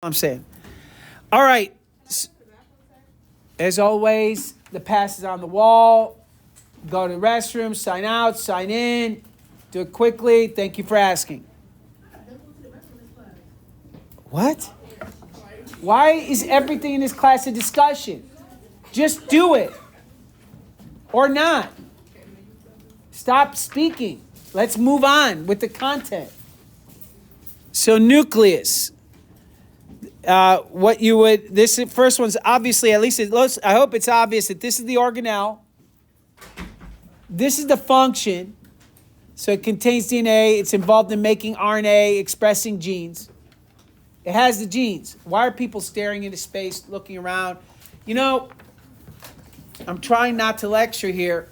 I'm saying. All right. As always, the pass is on the wall. Go to the restroom, sign out, sign in. Do it quickly. Thank you for asking. What? Why is everything in this class a discussion? Just do it. Or not. Stop speaking. Let's move on with the content. So nucleus. This first one's obviously, at least I hope it's obvious that this is the organelle. This is the function. So it contains DNA. It's involved in making RNA, expressing genes. It has the genes. Why are people staring into space, looking around? You know, I'm trying not to lecture here.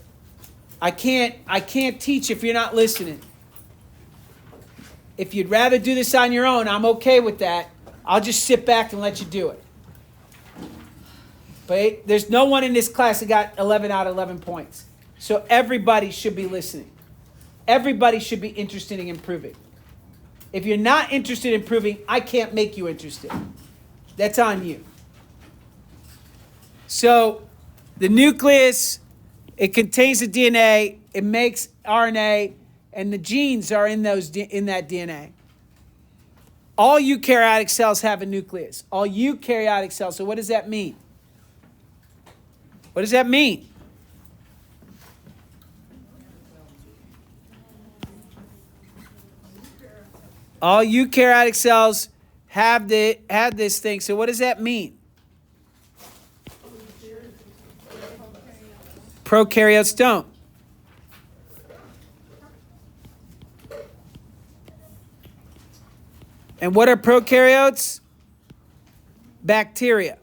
I can't teach if you're not listening. If you'd rather do this on your own, I'm okay with that. I'll just sit back and let you do it. But there's no one in this class that got 11 out of 11 points. So everybody should be listening. Everybody should be interested in improving. If you're not interested in improving, I can't make you interested. That's on you. So the nucleus, it contains the DNA, it makes RNA, and the genes are in that DNA. All eukaryotic cells have a nucleus. All eukaryotic cells. So what does that mean? What does that mean? All eukaryotic cells have this thing. So what does that mean? Prokaryotes don't. And what are prokaryotes? Bacteria.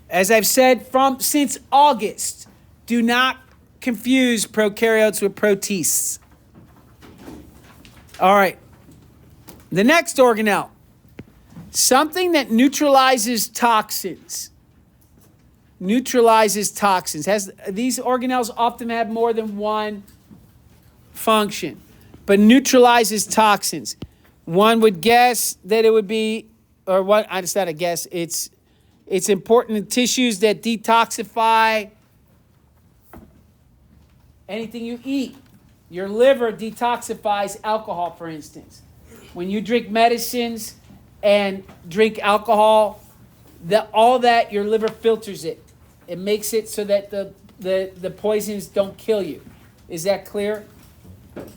As I've said since August, do not confuse prokaryotes with protists. All right. The next organelle. Something that neutralizes toxins. Neutralizes toxins. These organelles often have more than one function, but neutralizes toxins. One would guess that it would be, or what? It's not a guess. It's important in tissues that detoxify anything you eat. Your liver detoxifies alcohol, for instance. When you drink medicines and drink alcohol, all that, your liver filters it. It makes it so that the poisons don't kill you. Is that clear?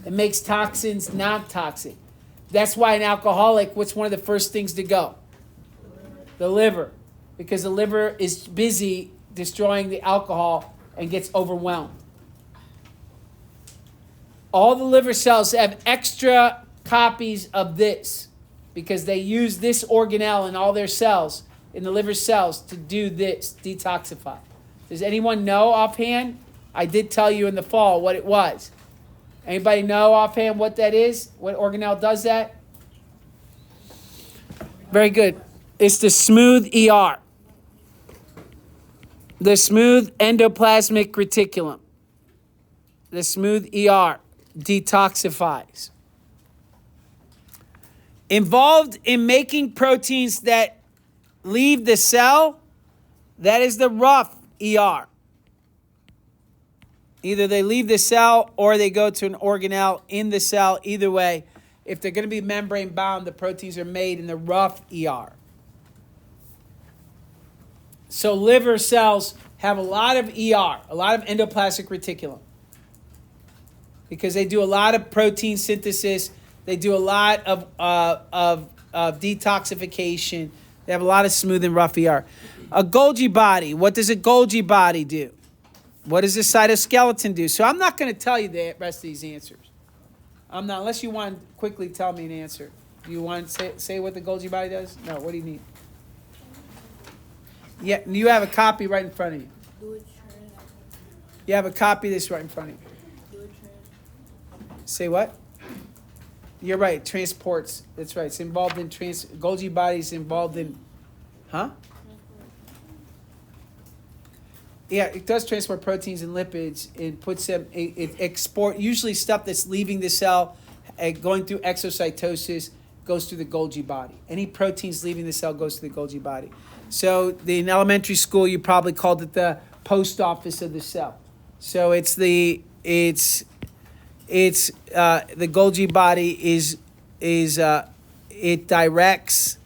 It makes toxins non-toxic. That's why an alcoholic, what's one of the first things to go? The liver. Because the liver is busy destroying the alcohol and gets overwhelmed. All the liver cells have extra copies of this because they use this organelle in all their cells, in the liver cells, to do this, detoxify. Does anyone know offhand? I did tell you in the fall what it was. Anybody know offhand what that is? What organelle does that? Very good. It's the smooth ER. The smooth endoplasmic reticulum. The smooth ER detoxifies. Involved in making proteins that leave the cell, that is the rough ER. Either they leave the cell or they go to an organelle in the cell. Either way, if they're going to be membrane bound, the proteins are made in the rough ER. So liver cells have a lot of ER, a lot of endoplasmic reticulum, because they do a lot of protein synthesis. They do a lot of detoxification. They have a lot of smooth and rough ER. A Golgi body. What does a Golgi body do? What does the cytoskeleton do? So I'm not going to tell you the rest of these answers. I'm not, unless you want to quickly tell me an answer. Do you want to say what the Golgi body does? No, what do you need? Yeah, you have a copy right in front of you. You have a copy of this right in front of you. Say what? You're right, transports. That's right. It's involved in Golgi body's involved in, huh? Yeah, it does transport proteins and lipids. It puts them, it export, usually stuff that's leaving the cell, going through exocytosis, goes through the Golgi body. Any proteins leaving the cell goes to the Golgi body. So in elementary school, you probably called it the post office of the cell. So it's the Golgi body is it directs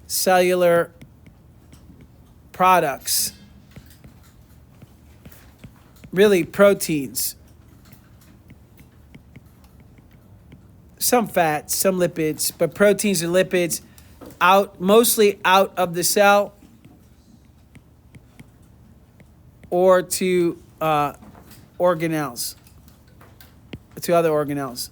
cellular products, really proteins, some fats, some lipids, but proteins and lipids mostly out of the cell or to organelles, to other organelles.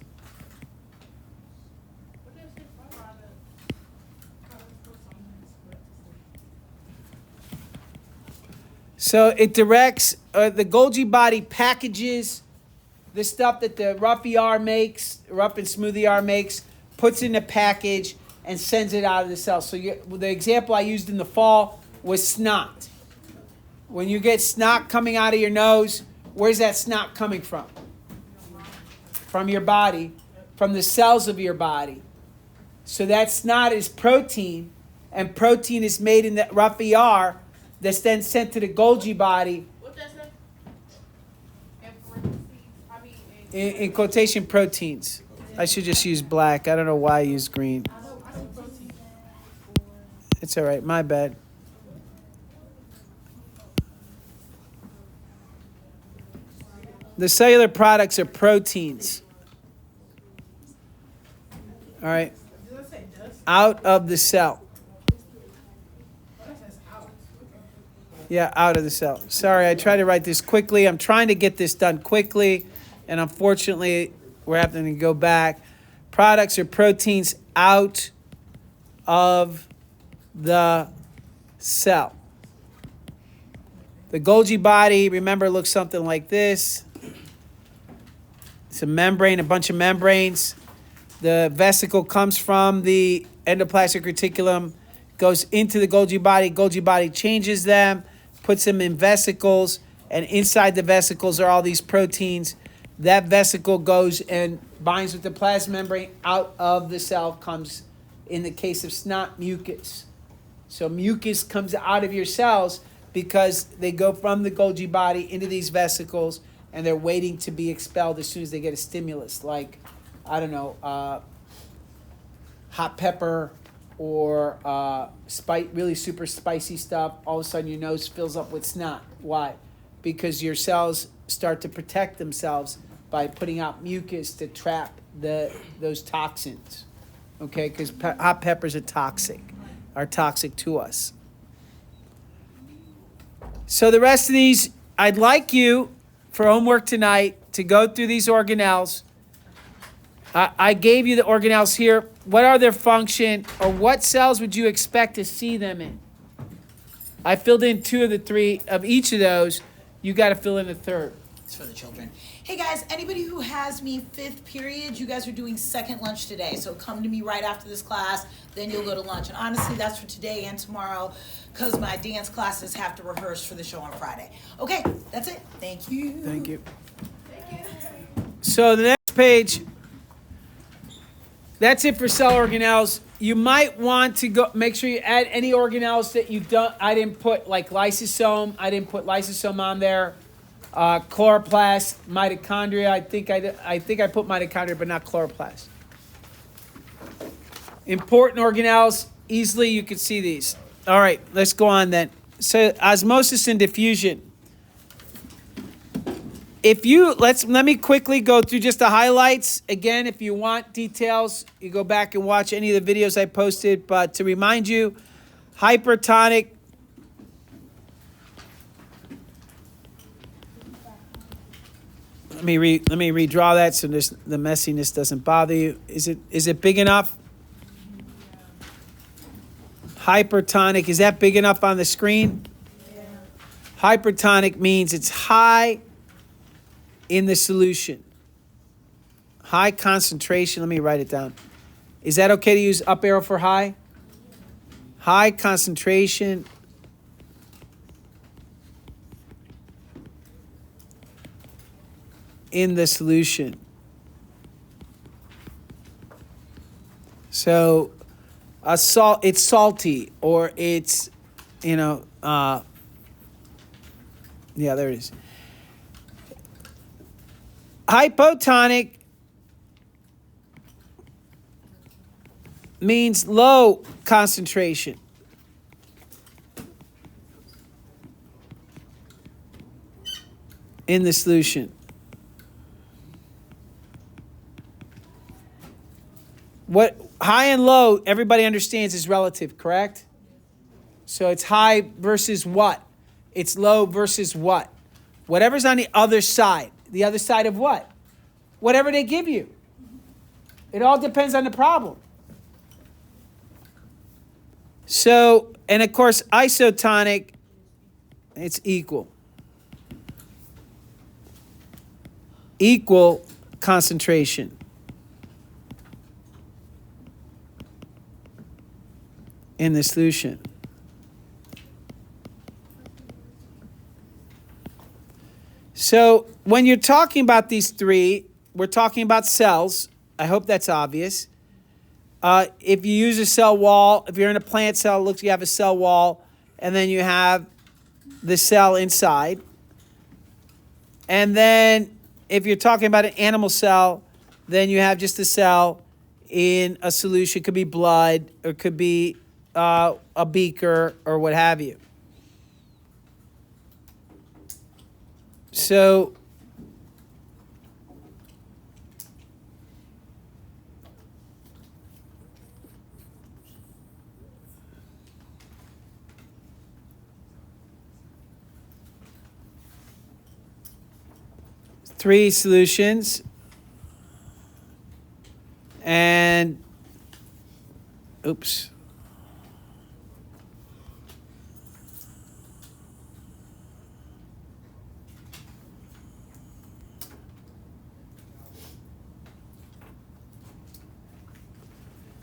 So it directs, the Golgi body packages the stuff that the rough ER makes, rough and smooth ER makes, puts in a package and sends it out of the cell. So the example I used in the fall was snot. When you get snot coming out of your nose, where's that snot coming from? From your body, from the cells of your body. So that snot is protein, and protein is made in the rough ER that's then sent to the Golgi body. What does that? In quotation, proteins. I should just use black. I don't know why I use green. It's all right. My bad. The cellular products are proteins. All right. Out of the cell. Yeah, out of the cell. Sorry, I tried to write this quickly. I'm trying to get this done quickly, and unfortunately, we're having to go back. Products are proteins out of the cell. The Golgi body, remember, looks something like this. It's a membrane, a bunch of membranes. The vesicle comes from the endoplasmic reticulum, goes into the Golgi body changes them, puts them in vesicles, and inside the vesicles are all these proteins. That vesicle goes and binds with the plasma membrane. Out of the cell comes, in the case of snot, mucus. So mucus comes out of your cells because they go from the Golgi body into these vesicles, and they're waiting to be expelled as soon as they get a stimulus, like, I don't know, hot pepper or really super spicy stuff. All of a sudden your nose fills up with snot. Why? Because your cells start to protect themselves by putting out mucus to trap those toxins. Okay, because hot peppers are toxic to us. So the rest of these, I'd like you, for homework tonight, to go through these organelles. I gave you the organelles here. What are their function, or what cells would you expect to see them in? I filled in 2 of the 3 of each of those. You got to fill in the third. It's for the children. Hey guys, anybody who has me 5th period, you guys are doing second lunch today. So come to me right after this class, then you'll go to lunch. And honestly, that's for today and tomorrow, because my dance classes have to rehearse for the show on Friday. Okay, that's it. Thank you. Thank you. So the next page, that's it for cell organelles. You might want to go make sure you add any organelles that I didn't put, like lysosome. I didn't put lysosome on there. Chloroplast, mitochondria. I think I put mitochondria, but not chloroplast. Important organelles, easily you can see these. All right, let's go on then. So osmosis and diffusion. Let me quickly go through just the highlights. Again, if you want details, you go back and watch any of the videos I posted. But to remind you, hypertonic. Let me redraw that so the messiness doesn't bother you. Is it big enough? Hypertonic, is that big enough on the screen? Yeah. Hypertonic means it's high in the solution. High concentration. Let me write it down. Is that okay to use up arrow for high? High concentration in the solution. So it's salty, or it's, yeah, there it is. Hypotonic means low concentration. In the solution. What high and low, everybody understands, is relative, correct? So it's high versus what? It's low versus what? Whatever's on the other side. The other side of what? Whatever they give you. It all depends on the problem. So, and of course, isotonic, it's equal. Equal concentration. In the solution. So when you're talking about these three, we're talking about cells. I hope that's obvious. If you use a cell wall, if you're in a plant cell, it looks like you have a cell wall, and then you have the cell inside. And then if you're talking about an animal cell, then you have just a cell in a solution. It could be blood, or it could be a beaker, or what have you. So three solutions, and oops.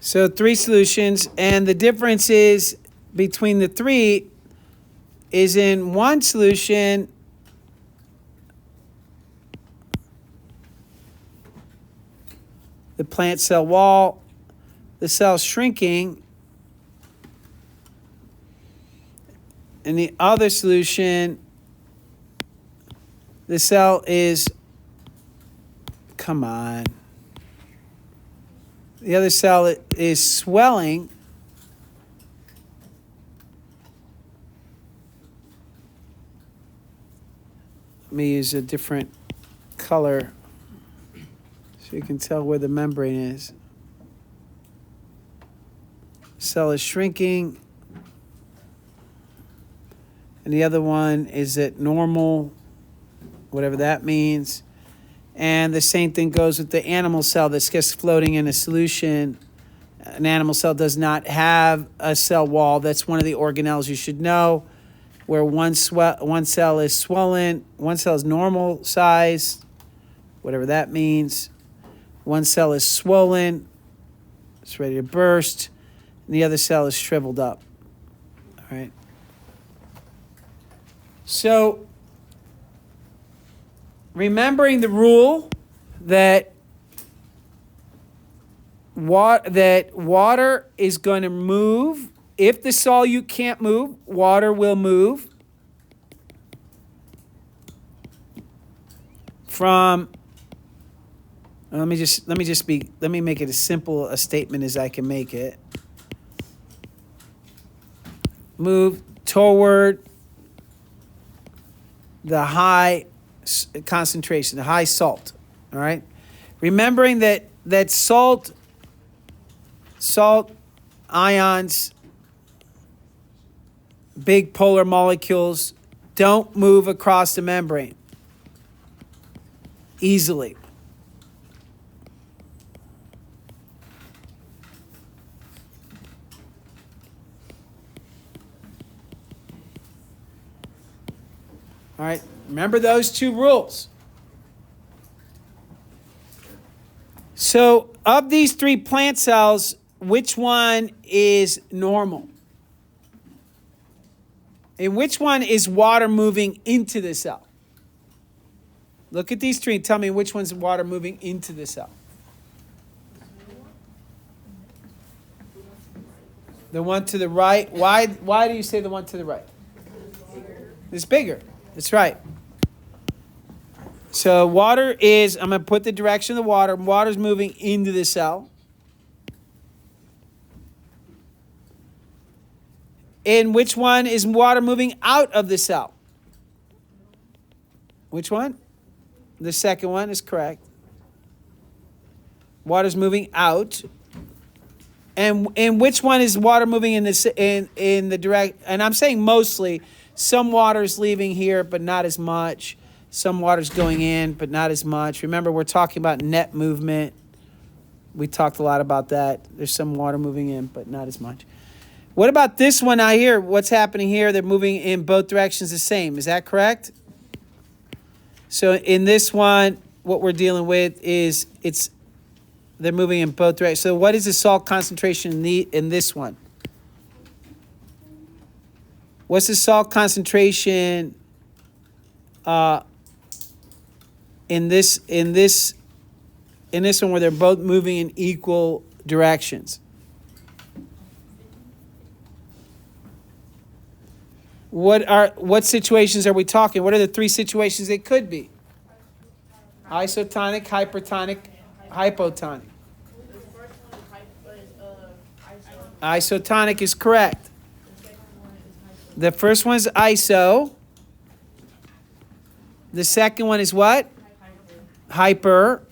So three solutions, and the difference is between the three is in one solution, the plant cell wall, the cell's shrinking. In the other solution, the cell is, come on. The other cell is swelling. Let me use a different color so you can tell where the membrane is. Cell is shrinking. And the other one is at normal, whatever that means. And the same thing goes with the animal cell that's just floating in a solution. An animal cell does not have a cell wall. That's one of the organelles you should know, where one cell is swollen, one cell is normal size, whatever that means. One cell is swollen, it's ready to burst, and the other cell is shriveled up. All right. So, remembering the rule that water is going to move. If the solute can't move, water will move from. Let me make it as simple a statement as I can make it. Move toward the high concentration, the high salt. All right. Remembering that salt ions, big polar molecules, don't move across the membrane easily. All right, remember those two rules. So, of these three plant cells, which one is normal? And which one is water moving into the cell? Look at these three and tell me which one's water moving into the cell. The one to the right. Why do you say the one to the right? It's bigger. That's right. So water is, I'm going to put the direction of the water. Water's moving into the cell. In which one is water moving out of the cell? Which one? The second one is correct. Water's moving out. And which one is water moving in the direct? And I'm saying mostly. Some water's leaving here, but not as much. Some water's going in, but not as much. Remember, we're talking about net movement. We talked a lot about that. There's some water moving in, but not as much. What about this one out here? What's happening here? They're moving in both directions the same. Is that correct? So in this one, what we're dealing with is they're moving in both directions. So what is the salt concentration in this one? What's the salt concentration in this one where they're both moving in equal directions? What situations are we talking? What are the three situations it could be? Isotonic, hypertonic, hypotonic. Isotonic is correct. The first one is iso. The second one is what? Hyper.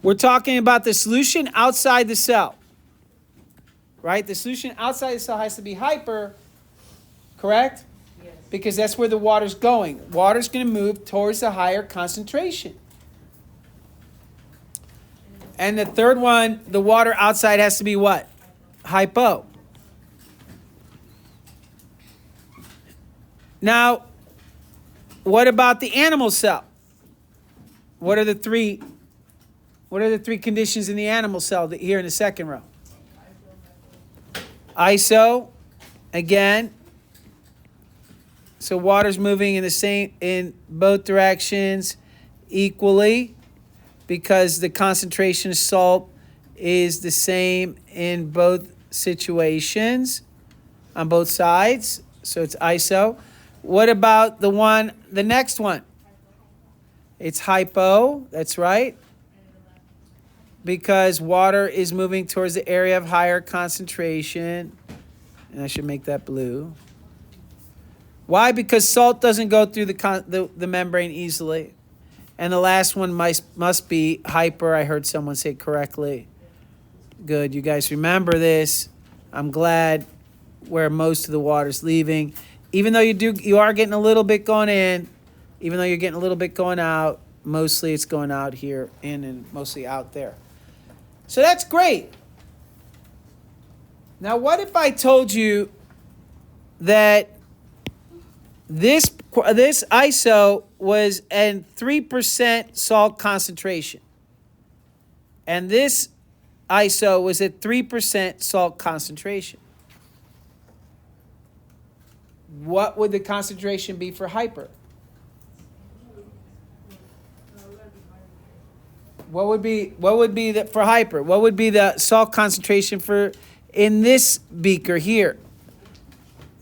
We're talking about the solution outside the cell. Right? The solution outside the cell has to be hyper, correct? Yes. Because that's where the water's going. Water's going to move towards the higher concentration. And the third one, the water outside has to be what? Hypo. Now, what about the animal cell? What are the three conditions in the animal cell here in the second row? Iso, again. So water's moving in both directions equally because the concentration of salt is the same in both situations on both sides. So it's iso. What about the next one? It's hypo, that's right. Because water is moving towards the area of higher concentration. And I should make that blue. Why? Because salt doesn't go through the membrane easily. And the last one must be hyper. I heard someone say correctly. Good, you guys remember this. I'm glad where most of the water's leaving. Even though you are getting a little bit going in, even though you're getting a little bit going out, mostly it's going out here in and mostly out there. So that's great. Now, what if I told you that this iso was at 3% salt concentration, and this iso was at 3% salt concentration? What would the concentration be for hyper? What would be that for hyper? What would be the salt concentration for in this beaker here?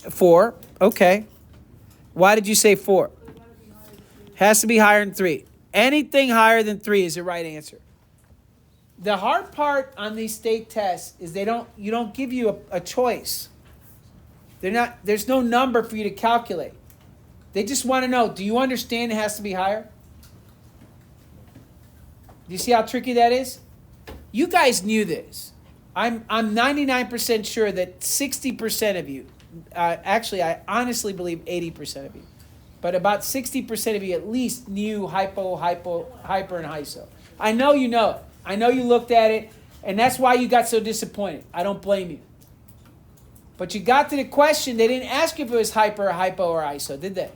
4. Okay. Why did you say 4? Has to be higher than 3. Anything higher than 3 is the right answer. The hard part on these state tests is you don't give you a choice. There's no number for you to calculate. They just want to know, do you understand it has to be higher? Do you see how tricky that is? You guys knew this. I'm 99% sure that 60% of you, actually I honestly believe 80% of you, but about 60% of you at least knew hypo, hyper, and iso. I know you know it. I know you looked at it, and that's why you got so disappointed. I don't blame you. But you got to the question, they didn't ask you if it was hyper, hypo, or iso, did they?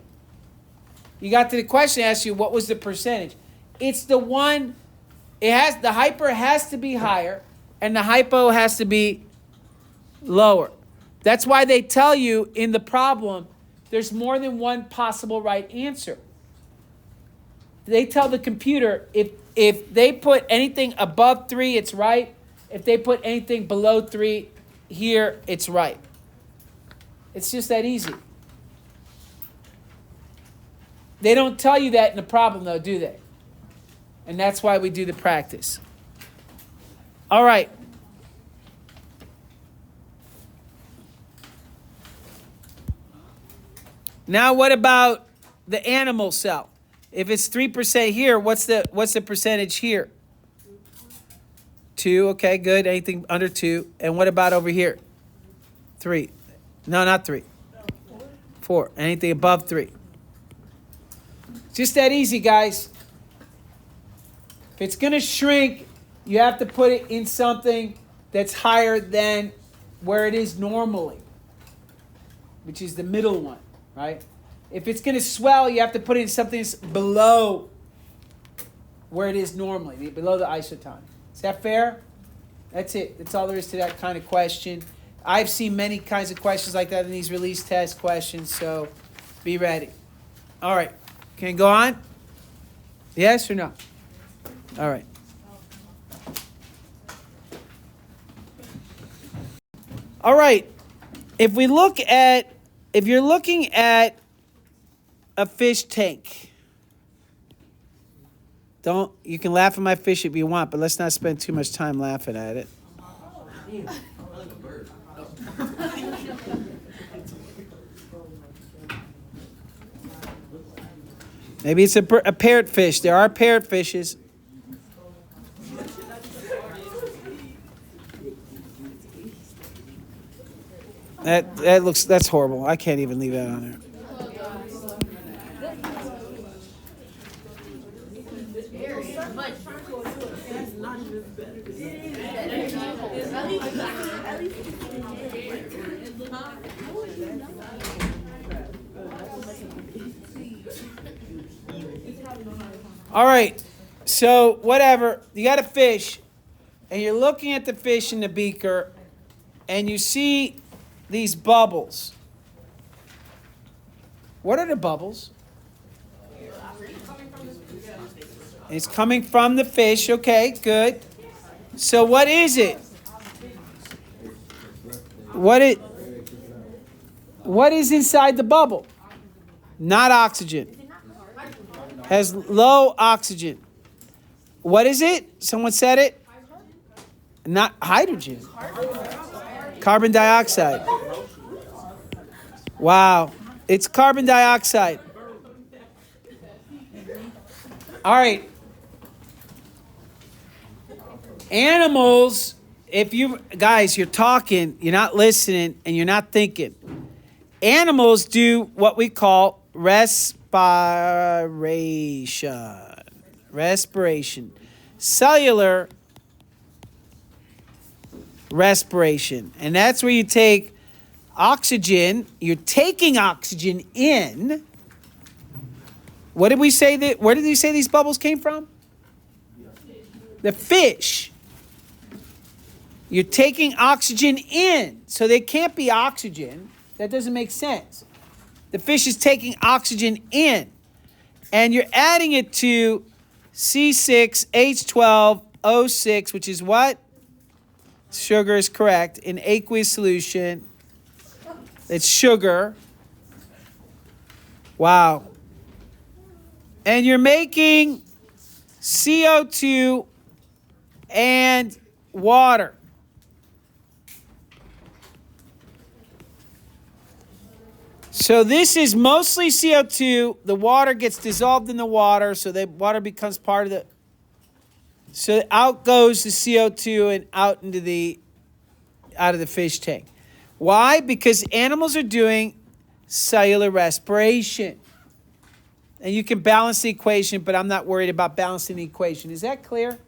You got to the question, asked you what was the percentage. It's the one, the hyper has to be higher, and the hypo has to be lower. That's why they tell you in the problem, there's more than one possible right answer. They tell the computer, if they put anything above 3, it's right. If they put anything below 3, here, it's right. It's just that easy. They don't tell you that in the problem, though, do they? And that's why we do the practice. All right. Now what about the animal cell? If it's 3% here, what's the percentage here? 2, okay, good. Anything under 2. And what about over here? 3. No, not 3. 4. Anything above 3. Just that easy, guys. If it's going to shrink, you have to put it in something that's higher than where it is normally, which is the middle one, right? If it's going to swell, you have to put it in something that's below where it is normally, below the isotonic. Is that fair? That's it. That's all there is to that kind of question. I've seen many kinds of questions like that in these release test questions, so be ready. All right. Can you go on? Yes or no? All right. All right. If you're looking at a fish tank, you can laugh at my fish if you want, but let's not spend too much time laughing at it. Maybe it's a parrotfish. There are parrotfishes. That's horrible. I can't even leave that on there. All right, so whatever, you got a fish, and you're looking at the fish in the beaker, and you see these bubbles. What are the bubbles? It's coming from the fish, okay, good. So what is it? What is inside the bubble? Not oxygen. Has low oxygen. What is it? Someone said it? Not hydrogen. Carbon dioxide. Wow. It's carbon dioxide. All right. Animals, if you guys, you're talking, you're not listening, and you're not thinking. Animals do what we call respiration, cellular respiration. And that's where you take oxygen, you're taking oxygen in. Where did we say these bubbles came from? The fish. You're taking oxygen in, so they can't be oxygen. That doesn't make sense. The fish is taking oxygen in, and you're adding it to C6H12O6, which is what? Sugar is correct. In aqueous solution, it's sugar. Wow. And you're making CO2 and water. So this is mostly CO2. The water gets dissolved in the water, so the water becomes part of the... So out goes the CO2 and out of the fish tank. Why? Because animals are doing cellular respiration. And you can balance the equation, but I'm not worried about balancing the equation. Is that clear?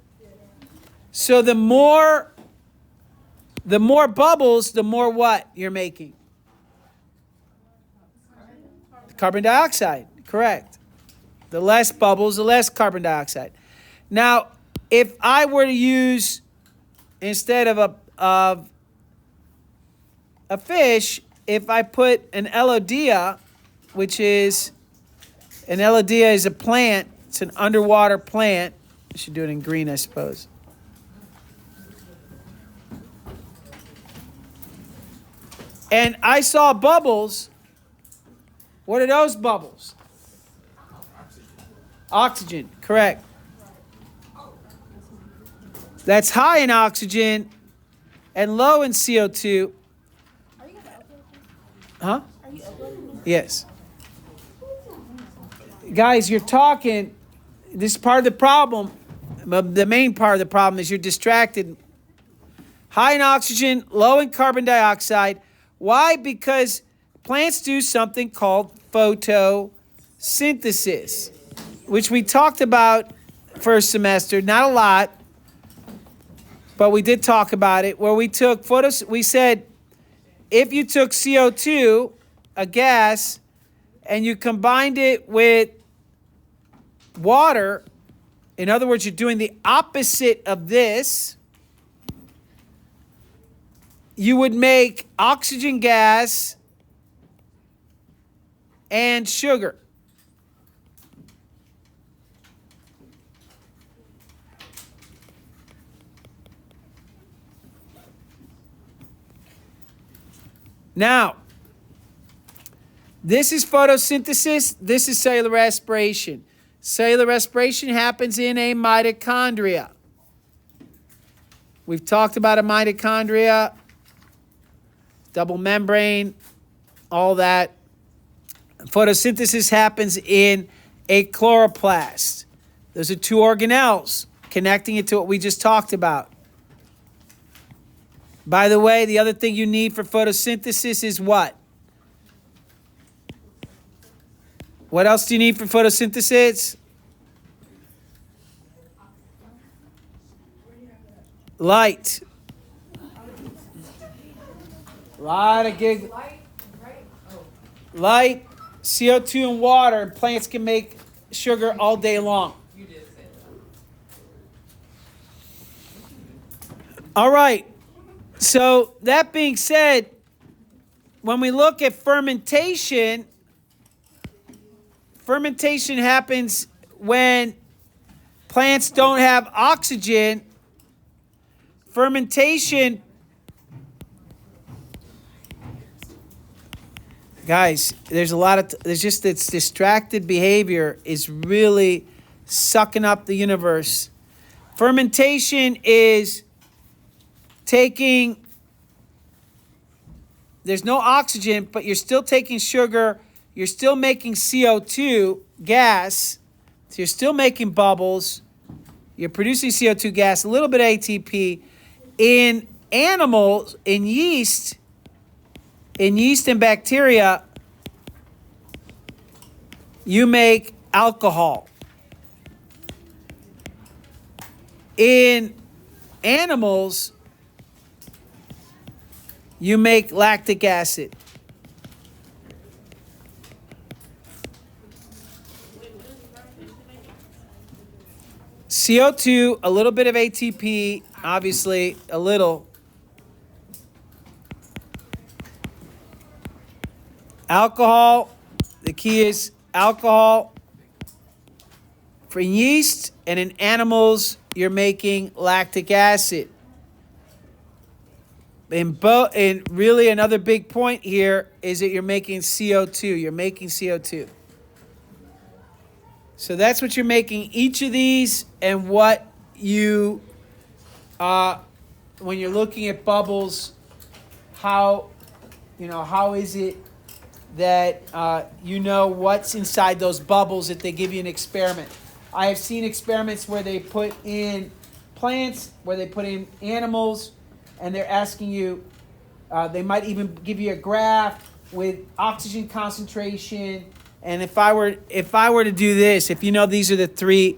So the more bubbles, the more what you're making? Carbon dioxide, correct. The less bubbles, the less carbon dioxide. Now, if I were to use, instead of a fish, if I put an Elodea, which is, an Elodea is a plant, it's an underwater plant. I should do it in green, I suppose. and I saw bubbles. What are those bubbles? Oxygen, correct. That's high in oxygen and low in CO2. Huh? Yes. Guys, you're talking. This is part of the problem. The main part of the problem is you're distracted. High in oxygen, low in carbon dioxide. Why? Because plants do something called photosynthesis, which we talked about first semester. Not a lot, but we did talk about it. Where we said if you took CO2, a gas, and you combined it with water, in other words, you're doing the opposite of this, you would make oxygen gas and sugar. Now, this is photosynthesis. This is cellular respiration. Cellular respiration happens in a mitochondria. We've talked about a mitochondria, double membrane, all that. Photosynthesis happens in a chloroplast. Those are two organelles connecting it to what we just talked about. By the way, the other thing you need for photosynthesis is what? What else do you need for photosynthesis? Light. Light, CO2 and water, and plants can make sugar all day long. You did say that. All right. So that being said, when we look at fermentation, fermentation happens when plants don't have oxygen. Fermentation, guys, there's just this distracted behavior is really sucking up the universe. Fermentation is there's no oxygen, but you're still taking sugar, you're still making CO2 gas, so you're still making bubbles, you're producing CO2 gas, a little bit of ATP. In animals, in yeast and bacteria, you make alcohol. In animals, you make lactic acid. CO2, a little bit of ATP, obviously, a little. Alcohol, the key is alcohol. For yeast and in animals, you're making lactic acid. And really another big point here is that you're making CO2. You're making CO2. So that's what you're making each of these, and what you, when you're looking at bubbles, how is it that you know what's inside those bubbles if they give you an experiment. I have seen experiments where they put in plants, where they put in animals, and they're asking you, they might even give you a graph with oxygen concentration. And if I were to do this, if you know these are the three,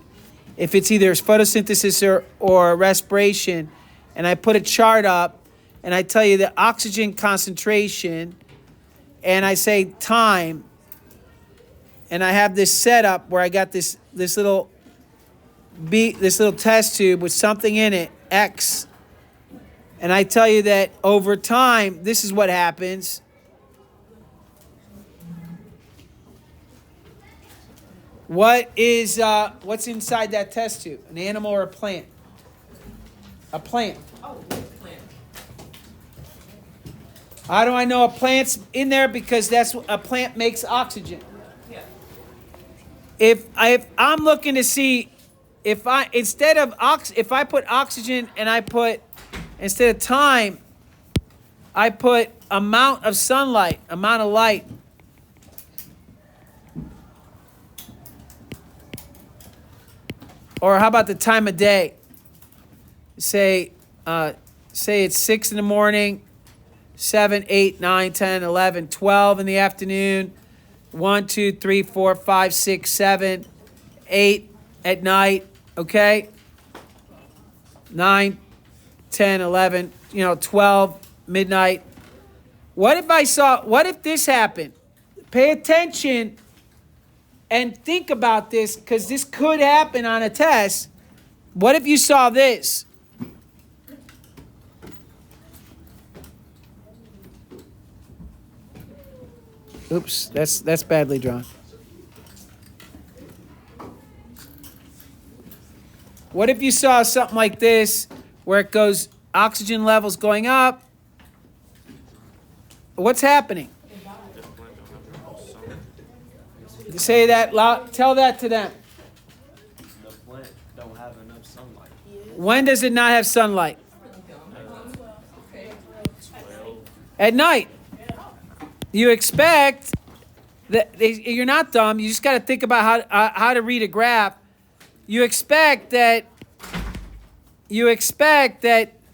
if it's either photosynthesis or respiration, and I put a chart up and I tell you the oxygen concentration, and I say time, and I have this setup where I got this little test tube with something in it, X, and I tell you that over time, this is what happens. What's inside that test tube? An animal or a plant? A plant. Oh, plant. How do I know a plant's in there? Because that's what a plant makes oxygen. If I'm looking to see if I if I put oxygen and I put instead of time, I put amount of sunlight, amount of light. Or how about the time of day? Say it's 6 in the morning, 7, 8, 9, 10, 11, 12 in the afternoon, 1, 2, 3, 4, 5, 6, 7, 8 at night, okay? 9, 10, 11, 12, midnight. What if this happened? Pay attention and think about this, because this could happen on a test. What if you saw this? Oops, that's badly drawn. What if you saw something like this, where it goes, oxygen levels going up? What's happening? Say that loud. Tell that to them. The plant don't have enough sunlight. When does it not have sunlight? At night. You expect that you're not dumb. You just got to think about how to read a graph. You expect that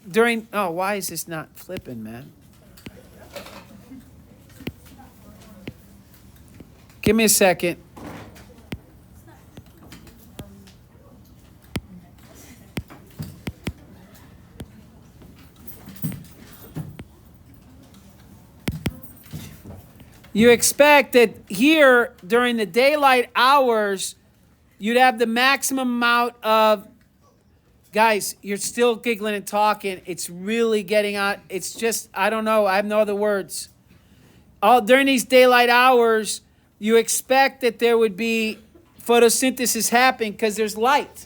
during. Oh, why is this not flipping, man? Give me a second. You expect that here during the daylight hours, you'd have the maximum amount of, guys, you're still giggling and talking. It's really getting out. It's just, I don't know. I have no other words. During these daylight hours, you expect that there would be photosynthesis happening because there's light.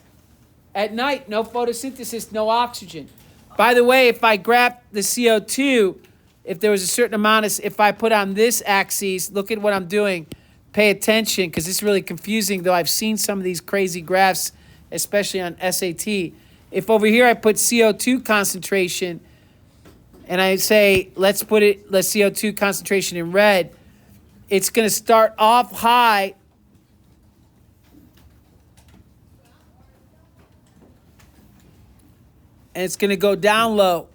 At night, no photosynthesis, no oxygen. By the way, if I graph the CO2, if there was a certain amount of, if I put on this axis, look at what I'm doing. Pay attention, because it's really confusing, though I've seen some of these crazy graphs, especially on SAT. If over here I put CO2 concentration, and I say, let's CO2 concentration in red, it's going to start off high. And it's going to go down low.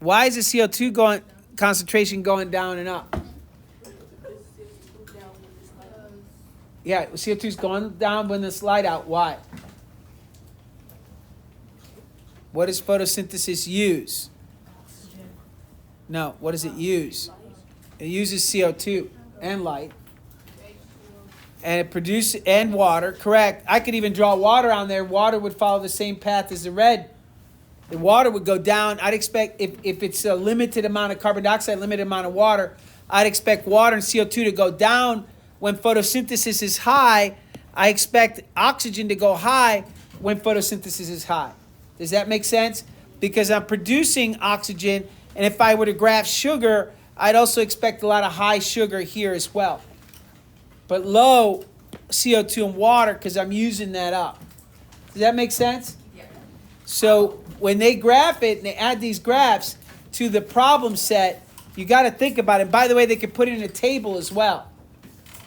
Why is the CO2 concentration going down and up? Yeah, CO2 is going down when there's light out. Why? What does photosynthesis use? No, what does it use? It uses CO2 and light. And it produces, and water, correct. I could even draw water on there. Water would follow the same path as the red. The water would go down. I'd expect, if it's a limited amount of carbon dioxide, limited amount of water, I'd expect water and CO2 to go down when photosynthesis is high. I expect oxygen to go high when photosynthesis is high. Does that make sense? Because I'm producing oxygen, and if I were to graph sugar, I'd also expect a lot of high sugar here as well. But low CO2 and water, because I'm using that up. Does that make sense? Yeah. So when they graph it and they add these graphs to the problem set, you got to think about it. By the way, they could put it in a table as well.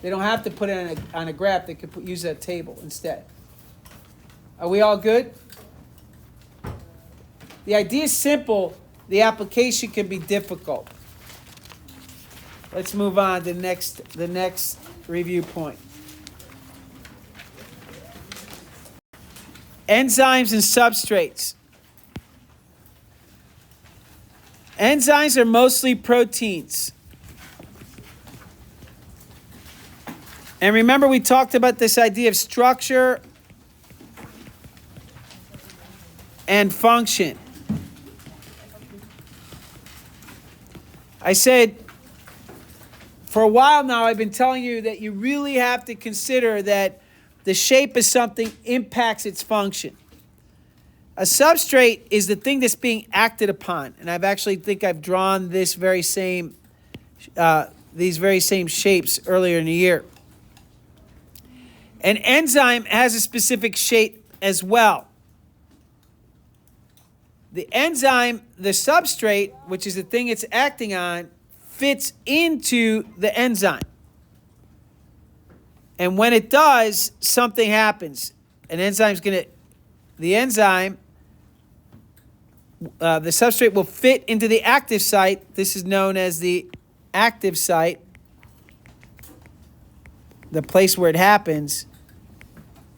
They don't have to put it on a graph. They could use a table instead. Are we all good? The idea is simple. The application can be difficult. Let's move on to the next review point. Enzymes and substrates. Enzymes are mostly proteins. And remember, we talked about this idea of structure and function. I said, for a while now, I've been telling you that you really have to consider that the shape of something impacts its function. A substrate is the thing that's being acted upon. And I've actually think I've drawn this very same these very same shapes earlier in the year. An enzyme has a specific shape as well. The enzyme, the substrate, which is the thing it's acting on, fits into the enzyme. And when it does, something happens. The substrate will fit into the active site. This is known as the active site, the place where it happens.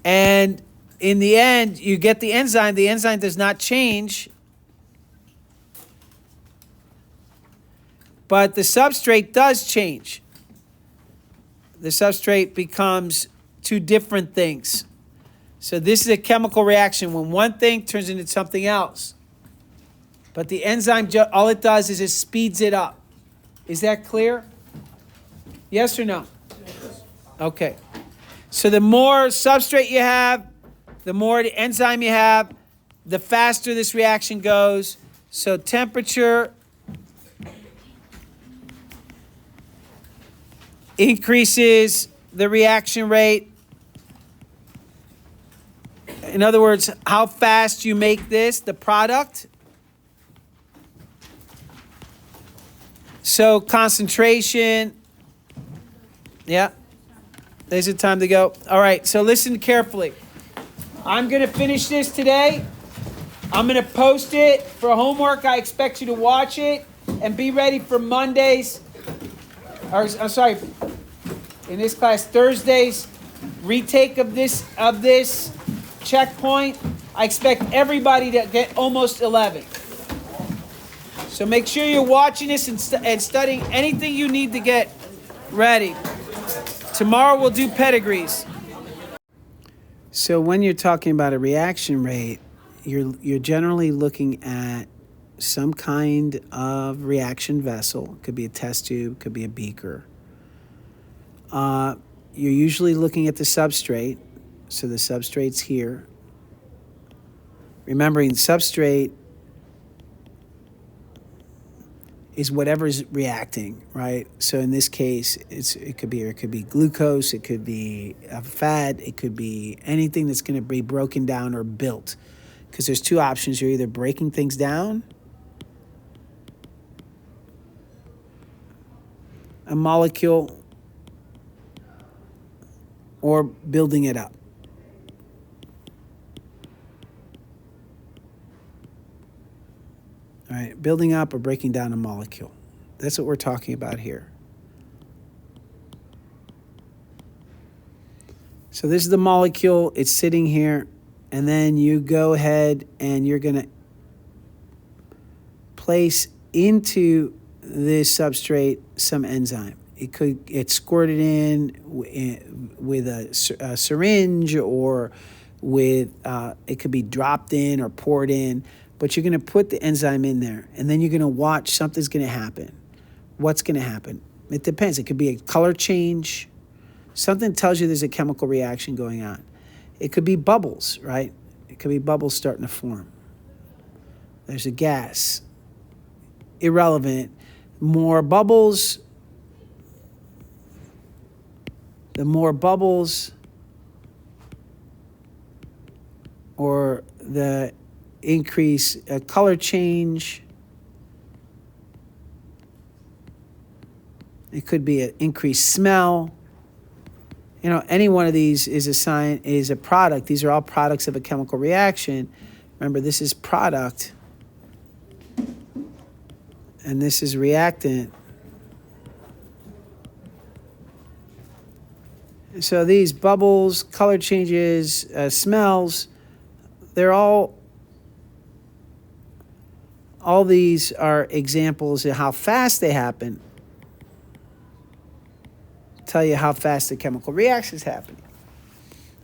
And in the end, you get the enzyme. The enzyme does not change, but the substrate does change. The substrate becomes two different things. So this is a chemical reaction when one thing turns into something else. But the enzyme, all it does is it speeds it up. Is that clear? Yes or no? Okay. So the more substrate you have, the more the enzyme you have, the faster this reaction goes. So temperature increases the reaction rate. In other words, how fast you make this, the product. So concentration. Yeah. There's a time to go. All right, so listen carefully. I'm going to finish this today. I'm going to post it for homework. I expect you to watch it and be ready for Mondays. Or, I'm sorry, in this class, Thursdays, retake of this checkpoint. I expect everybody to get almost 11. So make sure you're watching this and studying anything you need to get ready. Tomorrow we'll do pedigrees. So when you're talking about a reaction rate, you're generally looking at some kind of reaction vessel. It could be a test tube, could be a beaker. You're usually looking at the substrate. So the substrate's here. Remembering the substrate is whatever's reacting, right? So in this case, it could be glucose, it could be a fat, it could be anything that's going to be broken down or built. Because there's two options. You're either breaking things down, a molecule, or building it up. All right, building up or breaking down a molecule. That's what we're talking about here. So this is the molecule. It's sitting here. And then you go ahead and you're going to place into this substrate some enzyme. It could get squirted in with a syringe, or with it could be dropped in or poured in. But you're going to put the enzyme in there, and then you're going to watch something's going to happen. What's going to happen? It depends. It could be a color change. Something tells you there's a chemical reaction going on. It could be bubbles, right? It could be bubbles starting to form. There's a gas. Irrelevant. More bubbles. The more bubbles, or the increase, a color change. It could be an increased smell. You know, any one of these is a product. These are all products of a chemical reaction. Remember, this is product, and this is reactant. So these bubbles, color changes, smells, they're all these are examples of how fast they happen. Tell you how fast the chemical reaction is happening.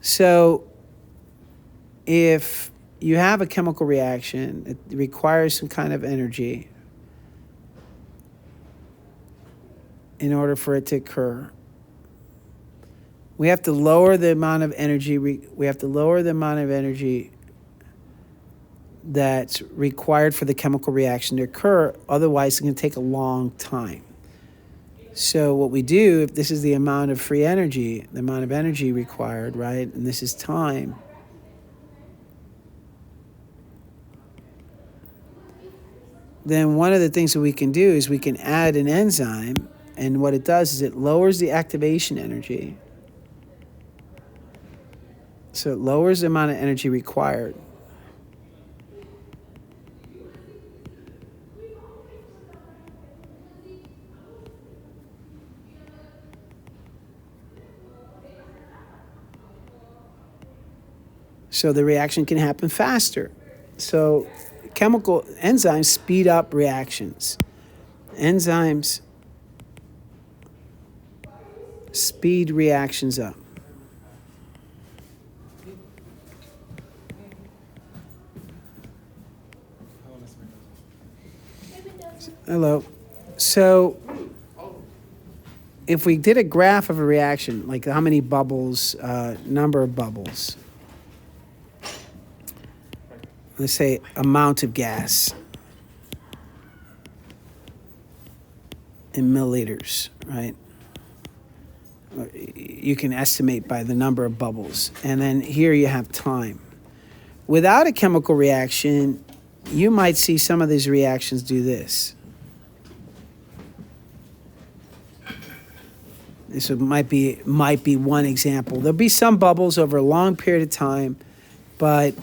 So if you have a chemical reaction, it requires some kind of energy in order for it to occur. We have to lower the amount of energy. We have to lower the amount of energy that's required for the chemical reaction to occur. Otherwise, it's going to take a long time. So what we do, if this is the amount of free energy, the amount of energy required, right, and this is time, then one of the things that we can do is we can add an enzyme, and what it does is it lowers the activation energy. So it lowers the amount of energy required. So the reaction can happen faster. So chemical enzymes speed up reactions. Enzymes speed reactions up. Hello. So if we did a graph of a reaction, like how many bubbles, number of bubbles, let's say amount of gas in milliliters, right? You can estimate by the number of bubbles. And then here you have time. Without a chemical reaction, you might see some of these reactions do this. This might be one example. There'll be some bubbles over a long period of time, but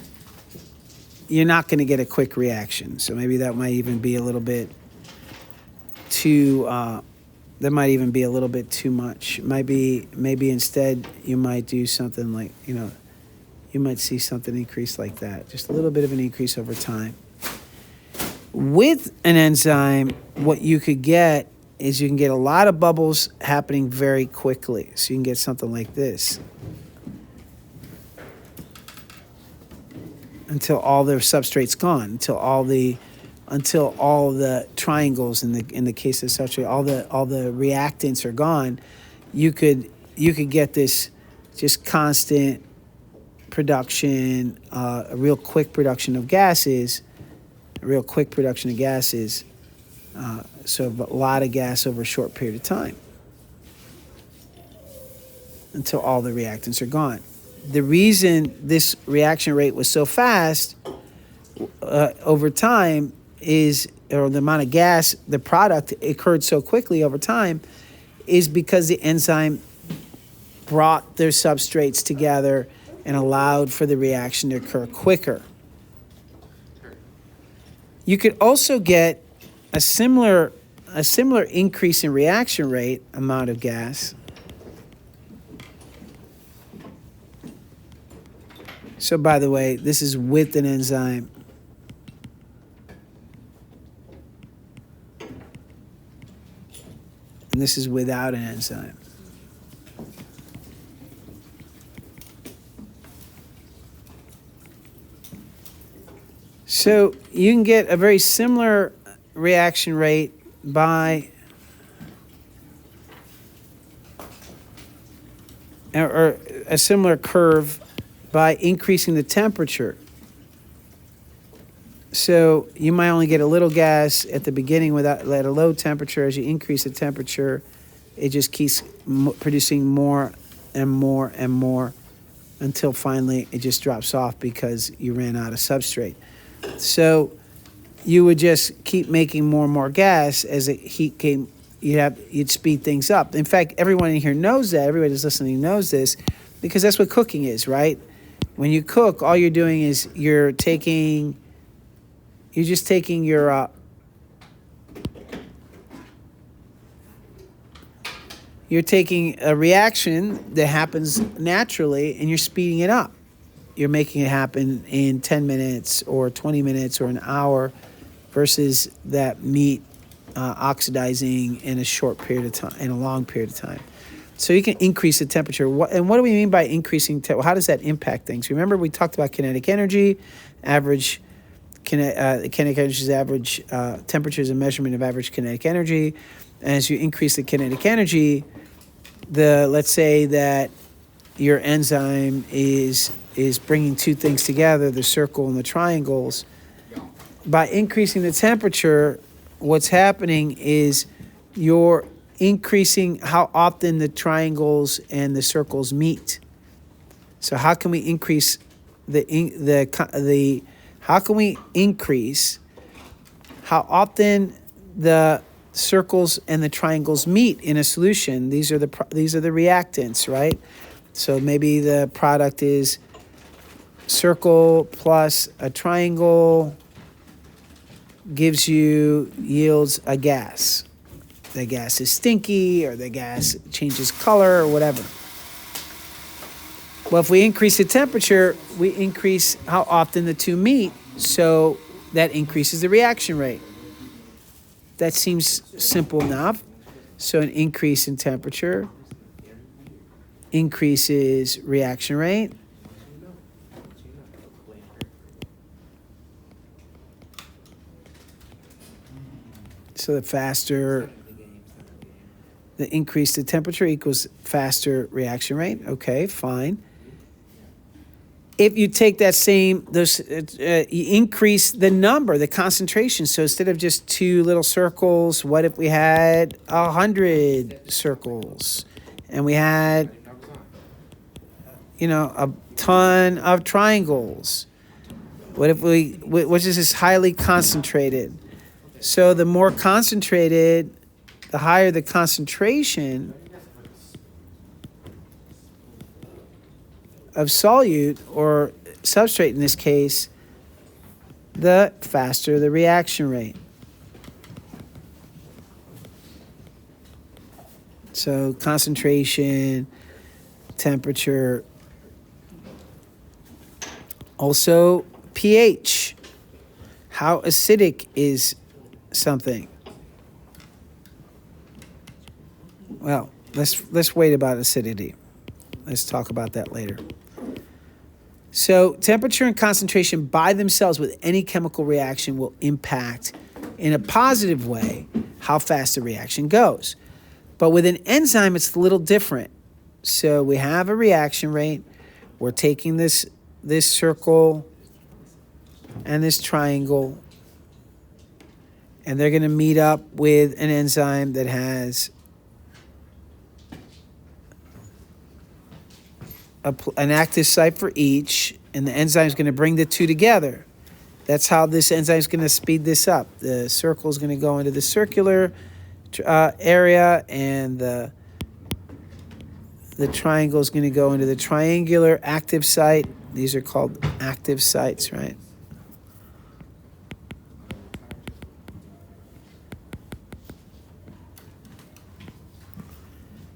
you're not going to get a quick reaction. So maybe that might even be a little bit too. That might even be a little bit too much. Maybe instead you might do something like, you might see something increase like that, just a little bit of an increase over time. With an enzyme, what you could get is you can get a lot of bubbles happening very quickly. So you can get something like this. Until all the substrate's gone, until all the triangles in the case of substrate, all the reactants are gone, you could get this just constant production, a real quick production of gases, so a lot of gas over a short period of time until all the reactants are gone. The reason this reaction rate was so fast over time or the amount of gas, the product occurred so quickly over time, is because the enzyme brought their substrates together and allowed for the reaction to occur quicker. You could also get a similar increase in reaction rate, amount of gas. So by the way, this is with an enzyme. And this is without an enzyme. So you can get a very similar reaction rate by, or a similar curve by increasing the temperature. So you might only get a little gas at the beginning at a low temperature. As you increase the temperature, it just keeps producing more and more and more until finally it just drops off because you ran out of substrate. So you would just keep making more and more gas as the heat came. You'd speed things up. In fact, everyone in here knows that. Everybody that's listening knows this because that's what cooking is, right? When you cook, all you're doing is you're taking your you're taking a reaction that happens naturally and you're speeding it up. You're making it happen in 10 minutes or 20 minutes or an hour versus that meat oxidizing in a short period of time, in a long period of time. So you can increase the temperature. And what do we mean by increasing temperature? How does that impact things? Remember, we talked about kinetic energy. Kinetic energy is average temperature is a measurement of average kinetic energy. And as you increase the kinetic energy, let's say that your enzyme is bringing two things together, the circle and the triangles. By increasing the temperature, what's happening is you're increasing how often the triangles and the circles meet. So how can we increase how can we increase how often the circles and the triangles meet in a solution? These are the reactants, right? So maybe the product is circle plus a triangle yields a gas. The gas is stinky, or the gas changes color, or whatever. Well, if we increase the temperature, we increase how often the two meet, so that increases the reaction rate. That seems simple enough. So an increase in temperature increases reaction rate. So the increase the temperature equals faster reaction rate. Okay, fine. If you take that you increase the concentration. So instead of just 2 little circles, what if we had 100 circles? And we had, a ton of triangles. What if which is this highly concentrated? So the more concentrated, the higher the concentration of solute, or substrate in this case, the faster the reaction rate. So concentration, temperature, also pH. How acidic is something? Well, let's wait about acidity. Let's talk about that later. So temperature and concentration by themselves with any chemical reaction will impact in a positive way how fast the reaction goes. But with an enzyme, it's a little different. So we have a reaction rate. We're taking this circle and this triangle, and they're going to meet up with an enzyme that has an active site for each, and the enzyme is going to bring the two together. That's how this enzyme is going to speed this up. The circle is going to go into the circular area, and the triangle is going to go into the triangular active site. These are called active sites, right?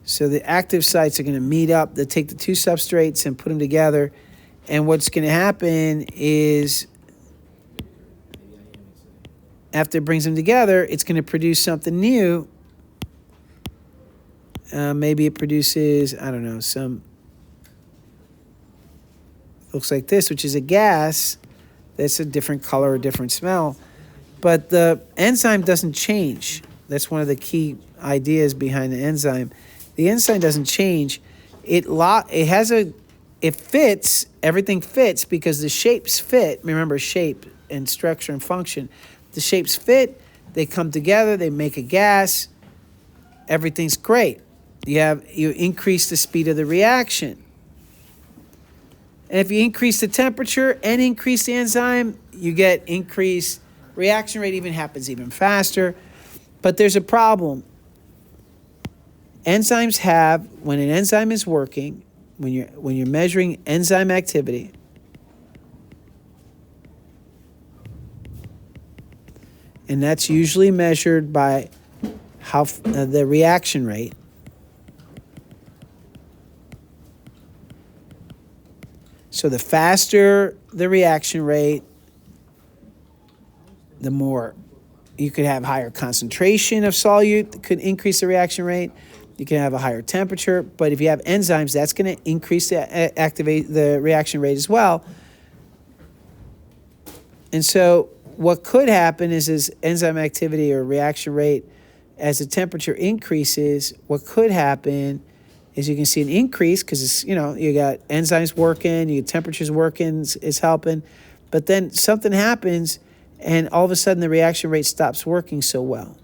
So the active sites are going to meet up. They take the two substrates and put them together. And what's going to happen is, after it brings them together, it's going to produce something new. Maybe it produces, I don't know, looks like this, which is a gas. That's a different color, a different smell. But the enzyme doesn't change. That's one of the key ideas behind the enzyme. The enzyme doesn't change. It fits, everything fits because the shapes fit. Remember, shape and structure and function. The shapes fit, they come together, they make a gas. Everything's great. You increase the speed of the reaction. And if you increase the temperature and increase the enzyme, you get increased reaction rate, happens even faster. But there's a problem. Enzymes when an enzyme is working, when you're measuring enzyme activity, and that's usually measured by how the reaction rate. So the faster the reaction rate, the more you could have higher concentration of solute that could increase the reaction rate. You can have a higher temperature, but if you have enzymes, that's going to increase the reaction rate as well. And so what could happen is enzyme activity or reaction rate, as the temperature increases, what could happen is you can see an increase because you got enzymes working, you got temperatures working, is helping, but then something happens and all of a sudden the reaction rate stops working so well.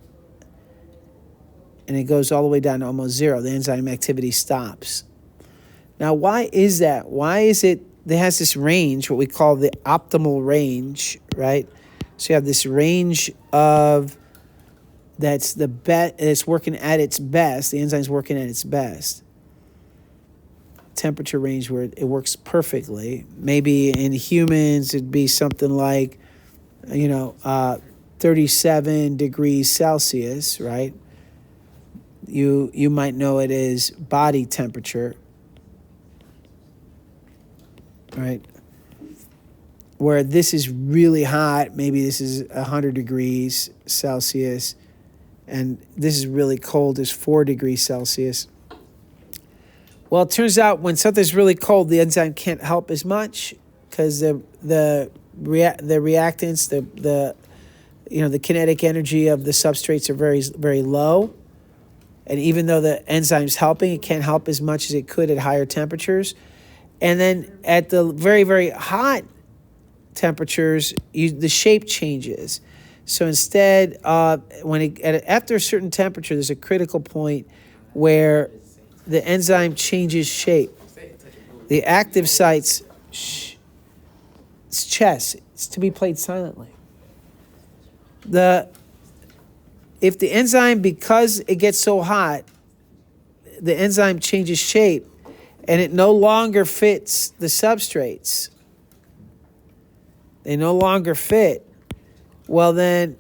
and it goes all the way down to almost zero. The enzyme activity stops. Now, why is that? Why is it has this range, what we call the optimal range, right? So you have this range of that's the it's working at its best. The enzyme's working at its best. Temperature range where it works perfectly. Maybe in humans it'd be something like, 37 degrees Celsius, right? You might know it as body temperature, right? Where this is really hot, maybe this is 100 degrees Celsius, and this is really cold, is 4 degrees Celsius. Well, it turns out when something's really cold, the enzyme can't help as much because the reactants, the kinetic energy of the substrates are very, very low. And even though the enzyme's helping, it can't help as much as it could at higher temperatures. And then at the very, very hot temperatures, the shape changes. So instead, after a certain temperature, there's a critical point where the enzyme changes shape. The active site's it's chess. It's to be played silently. If the enzyme, because it gets so hot, the enzyme changes shape and it no longer fits the substrates. They no longer fit. Well, then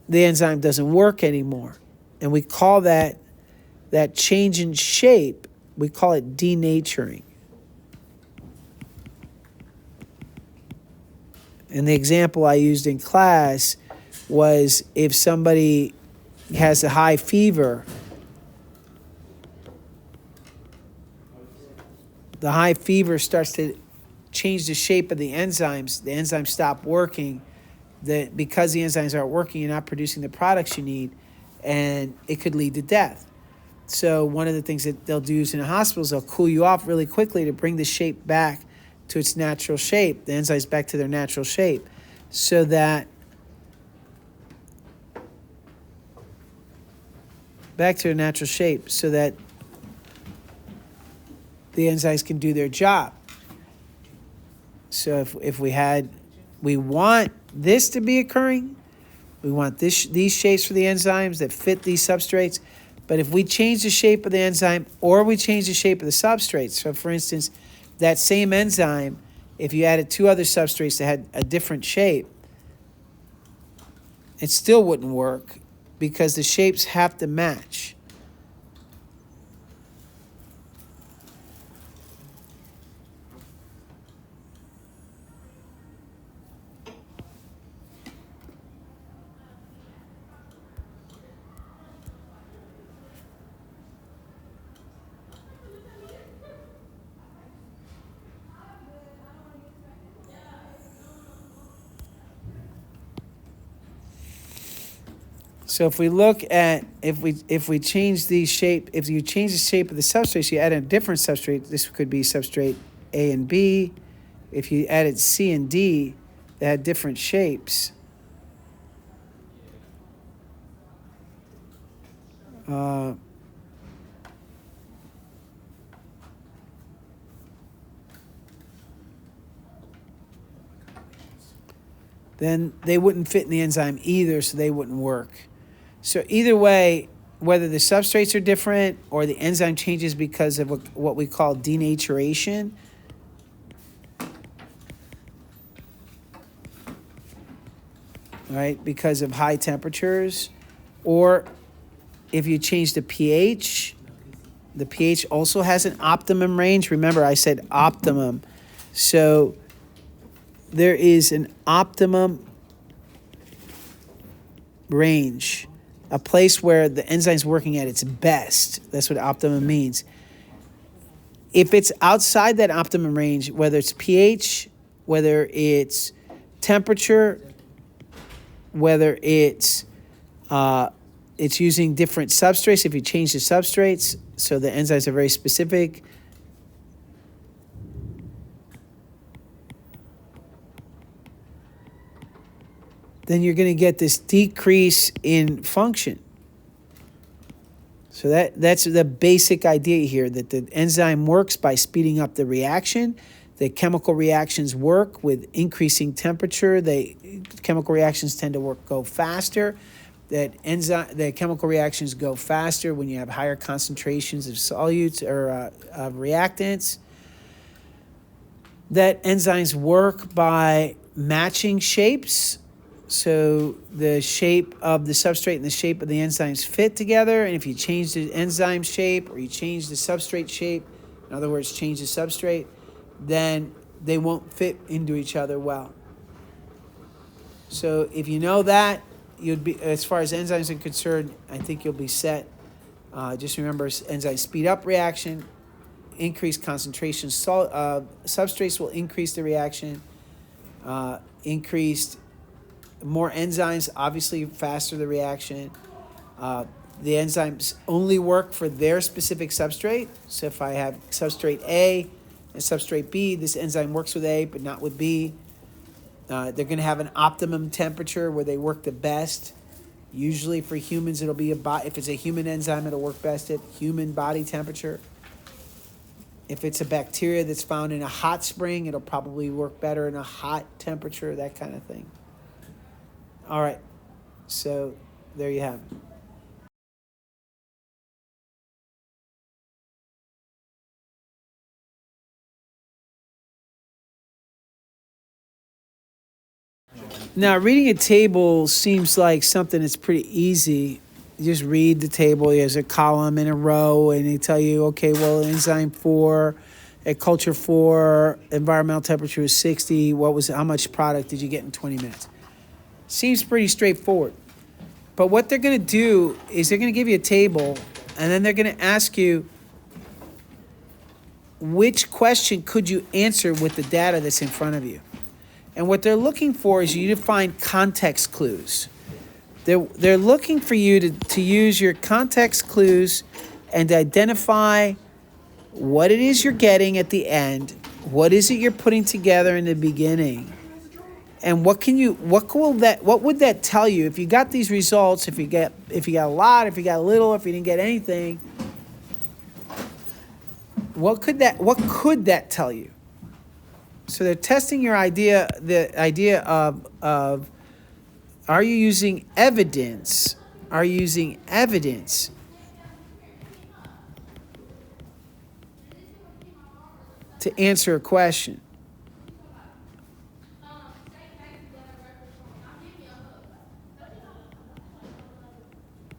the enzyme doesn't work anymore. And we call that change in shape, we call it denaturing. And the example I used in class was if somebody has a high fever, the high fever starts to change the shape of the enzymes stop working. Because the enzymes aren't working, you're not producing the products you need, and it could lead to death. So one of the things that they'll do in a hospital is they'll cool you off really quickly to bring the shape back to its natural shape, the enzymes back to their natural shape, so that the the enzymes can do their job. So if we want this to be occurring, we want these shapes for the enzymes that fit these substrates, but if we change the shape of the enzyme or we change the shape of the substrates, so for instance, that same enzyme, if you added two other substrates that had a different shape, it still wouldn't work because the shapes have to match. So if we look at if we change the shape, if you change the shape of the substrate, you add a different substrate. This could be substrate A and B. If you added C and D, they had different shapes. Then they wouldn't fit in the enzyme either, so they wouldn't work. So either way, whether the substrates are different or the enzyme changes because of what we call denaturation, right, because of high temperatures, or if you change the pH also has an optimum range. Remember, I said optimum. So there is an optimum range, a place where the enzyme's working at its best. That's what optimum means. If it's outside that optimum range, whether it's pH, whether it's temperature, whether it's using different substrates, if you change the substrates, so the enzymes are very specific, then you're going to get this decrease in function. So that's the basic idea here, that the enzyme works by speeding up the reaction. The chemical reactions work with increasing temperature. Chemical reactions tend to go faster. The chemical reactions go faster when you have higher concentrations of solutes or of reactants. That enzymes work by matching shapes. So the shape of the substrate and the shape of the enzymes fit together. And if you change the enzyme shape or you change the substrate shape, in other words, change the substrate, then they won't fit into each other well. So if you know that, you'd be, as far as enzymes are concerned, I think you'll be set. Just remember, enzymes speed up reaction, increase concentration. Substrates will increase the reaction. More enzymes, obviously faster the reaction. The enzymes only work for their specific substrate. So if I have substrate A and substrate B, this enzyme works with A but not with B. They're going to have an optimum temperature where they work the best. Usually for humans, it'll be if it's a human enzyme, it'll work best at human body temperature. If it's a bacteria that's found in a hot spring, it'll probably work better in a hot temperature, that kind of thing. All right, so there you have it. Now, reading a table seems like something that's pretty easy. You just read the table. There's a column and a row, and they tell you, okay, well, enzyme 4, at culture 4, environmental temperature is 60. How much product did you get in 20 minutes? Seems pretty straightforward. But what they're going to do is they're going to give you a table, and then they're going to ask you, which question could you answer with the data that's in front of you? And what they're looking for is you to find context clues. They're looking for you to use your context clues and to identify what it is you're getting at the end, what is it you're putting together in the beginning, and what would that tell you if you got these results? If you got a lot, if you got a little, if you didn't get anything, what could that tell you? So they're testing your idea, the idea of are you using evidence? Are you using evidence to answer a question?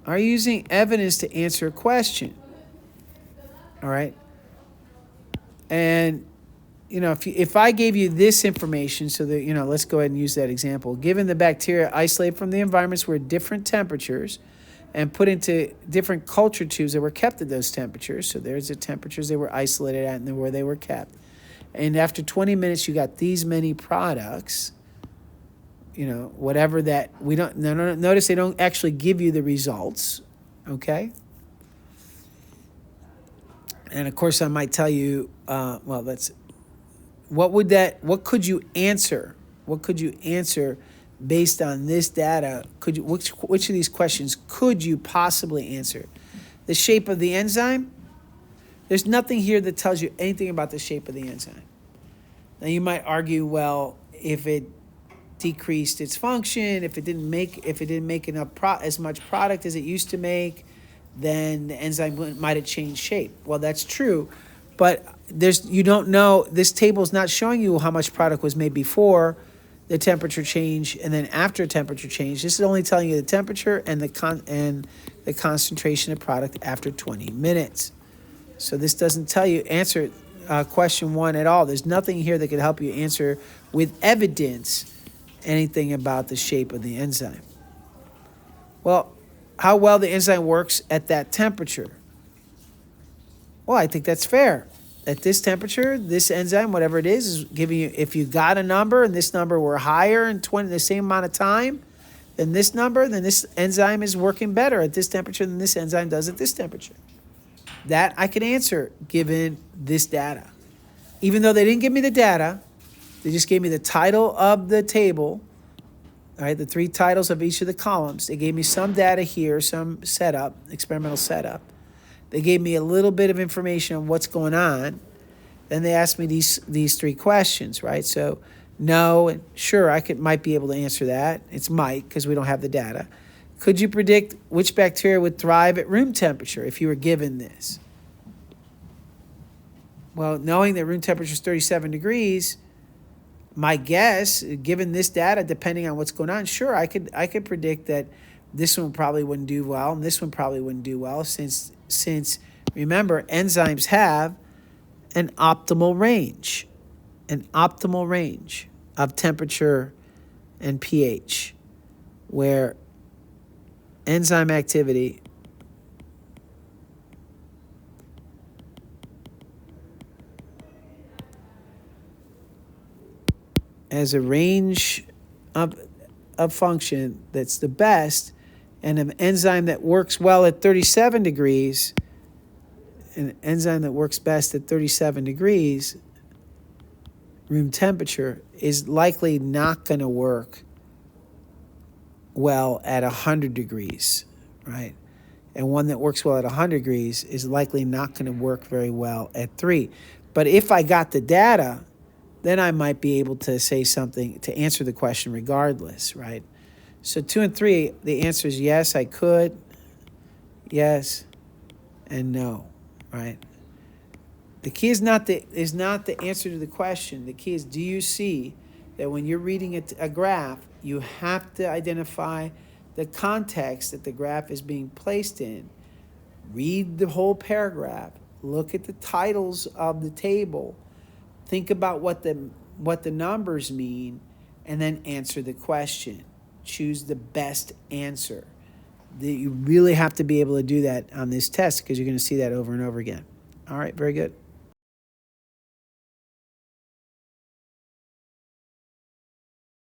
Are you using evidence to answer a question? All right. And, if I gave you this information, so that, let's go ahead and use that example. Given the bacteria isolated from the environments where different temperatures and put into different culture tubes that were kept at those temperatures. So there's the temperatures they were isolated at and where they were kept. And after 20 minutes, you got these many products. Whatever that we don't notice, they don't actually give you the results, okay? And of course, I might tell you, what could you answer? What could you answer based on this data? Which of these questions could you possibly answer? The shape of the enzyme? There's nothing here that tells you anything about the shape of the enzyme. Now you might argue, well, if it decreased its function, if it didn't make enough as much product as it used to make, then the enzyme might have changed shape. Well, that's true, but you don't know. This table is not showing you how much product was made before the temperature change and then after temperature change. This is only telling you the temperature and the concentration of product after 20 minutes. So this doesn't tell you answer question 1 at all. There's nothing here that could help you answer with evidence anything about the shape of the enzyme. Well, how well the enzyme works at that temperature? Well, I think that's fair. At this temperature, this enzyme, whatever it is giving you, if you got a number and this number were higher in the same amount of time than this number, then this enzyme is working better at this temperature than this enzyme does at this temperature. That I can answer given this data. Even though they didn't give me the data, they just gave me the title of the table, all right, the 3 titles of each of the columns. They gave me some data here, some setup, experimental setup. They gave me a little bit of information on what's going on. Then they asked me these three questions, right? So no, and sure, might be able to answer that. It's might because we don't have the data. Could you predict which bacteria would thrive at room temperature if you were given this? Well, knowing that room temperature is 37 degrees, my guess, given this data, depending on what's going on, sure, I could predict that this one probably wouldn't do well, and this one probably wouldn't do well, since remember, enzymes have an optimal range of temperature and pH, where enzyme activity has a range of function that's the best, and an enzyme that works well at 37 degrees, an enzyme that works best at 37 degrees room temperature is likely not going to work well at 100 degrees, right? And one that works well at 100 degrees is likely not going to work very well at 3. But if I got the data, then I might be able to say something to answer the question regardless, right? So 2 and 3, the answer is yes, I could, yes, and no, right? The key is not the answer to the question. The key is, do you see that when you're reading a graph, you have to identify the context that the graph is being placed in. Read the whole paragraph. Look at the titles of the table. Think about what the numbers mean, and then answer the question. Choose the best answer. You really have to be able to do that on this test because you're going to see that over and over again. All right, very good.